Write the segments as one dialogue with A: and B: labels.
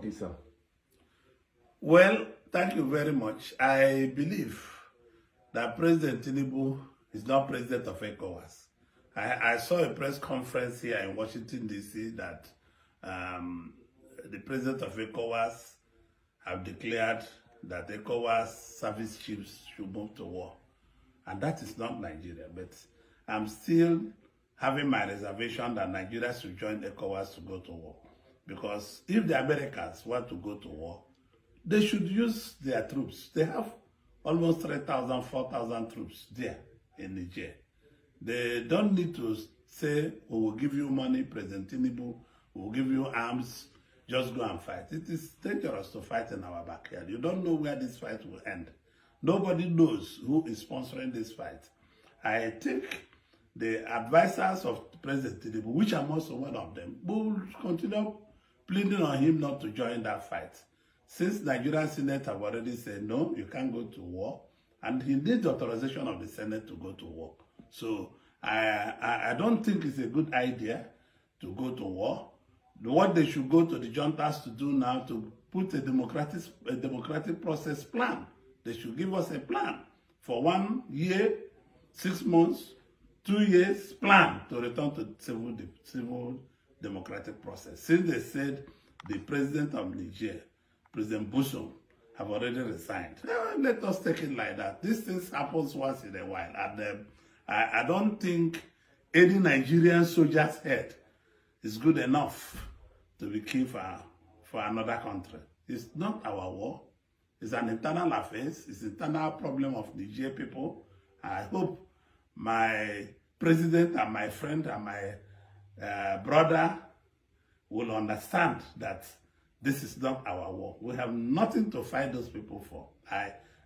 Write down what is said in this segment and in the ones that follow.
A: this, sir?
B: Well, thank you very much. I believe that President Tinubu is not president of Ecowas. I saw a press conference here in Washington, D.C. that the president of Ecowas have declared that Ecowas service chiefs should move to war. And that is not Nigeria, but I'm still having my reservation that Nigeria should join Ecowas to go to war. Because if the Americans want to go to war, they should use their troops. They have almost 3,000, 4,000 troops there in Niger. They don't need to say, we will give you money, President Tinubu, we will give you arms, just go and fight. It is dangerous to fight in our backyard. You don't know where this fight will end. Nobody knows who is sponsoring this fight. I think the advisors of President Tinubu, which I'm also one of them, will continue pleading on him not to join that fight. Since Nigerian Senate have already said, no, you can't go to war, and he needs authorization of the Senate to go to war. So I don't think it's a good idea to go to war. What they should go to the juntas to do now to put a democratic process plan. They should give us a plan for 1 year, 6 months, 2 years plan to return to civil democratic process. Since they said the president of Niger, President Bushom, have already resigned. Let us take it like that. These things happens once in a while. And I don't think any Nigerian soldier's head is good enough to be killed for another country. It's not our war. It's an internal affair. It's an internal problem of Niger people. I hope my president and my friend and my brother will understand that this is not our war. We have nothing to fight those people for.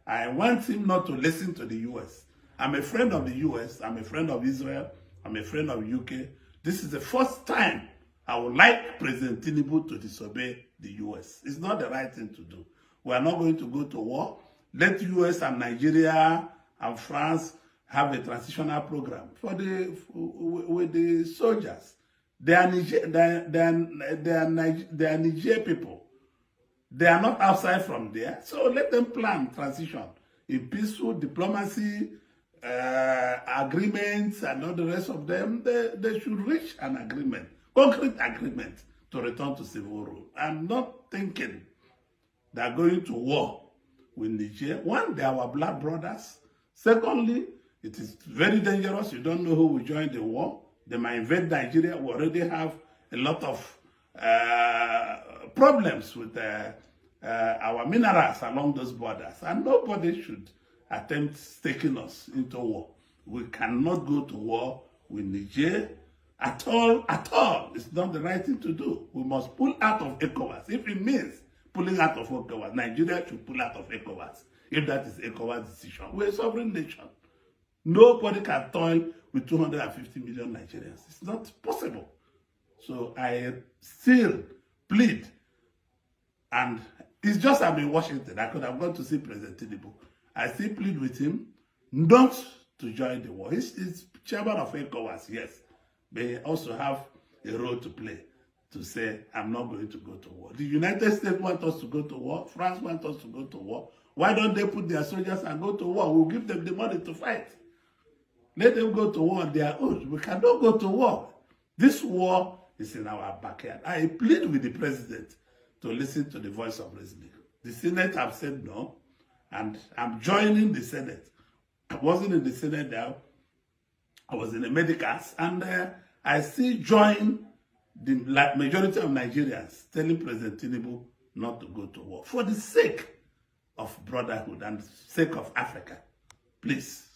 B: I want him not to listen to the US. I'm a friend of the US. I'm a friend of Israel. I'm a friend of UK. This is the first time I would like President Tinubu to disobey the US. It's not the right thing to do. We are not going to go to war. Let US and Nigeria and France have a transitional program with the soldiers. They are Niger people. They are not outside from there. So let them plan transition in peaceful diplomacy, agreements, and all the rest of them. They should reach an agreement, concrete agreement, to return to civil rule. I'm not thinking they're going to war with Niger. One, they are our blood brothers. Secondly, it is very dangerous. You don't know who will join the war. They might invade Nigeria. We already have a lot of problems with our minerals along those borders. And nobody should attempt taking us into war. We cannot go to war with Niger at all, at all. It's not the right thing to do. We must pull out of Ecowas. If it means pulling out of Ecowas, Nigeria should pull out of Ecowas. If that is Ecowas' decision. We're a sovereign nation. Nobody can toil with 250 million Nigerians. It's not possible. So I still plead, and it's just I'm in Washington. I could have gone to see President Tinubu. I still plead with him not to join the war. He's chairman of Ecowas, yes. But he also have a role to play to say, I'm not going to go to war. The United States want us to go to war. France wants us to go to war. Why don't they put their soldiers and go to war? We'll give them the money to fight. Let them go to war on their own. We cannot go to war. This war is in our backyard. I plead with the president to listen to the voice of reason. The Senate have said no, and I'm joining the Senate. I wasn't in the Senate now. I was in the medicals, and I still join the majority of Nigerians telling President Tinubu not to go to war for the sake of brotherhood and sake of Africa. Please.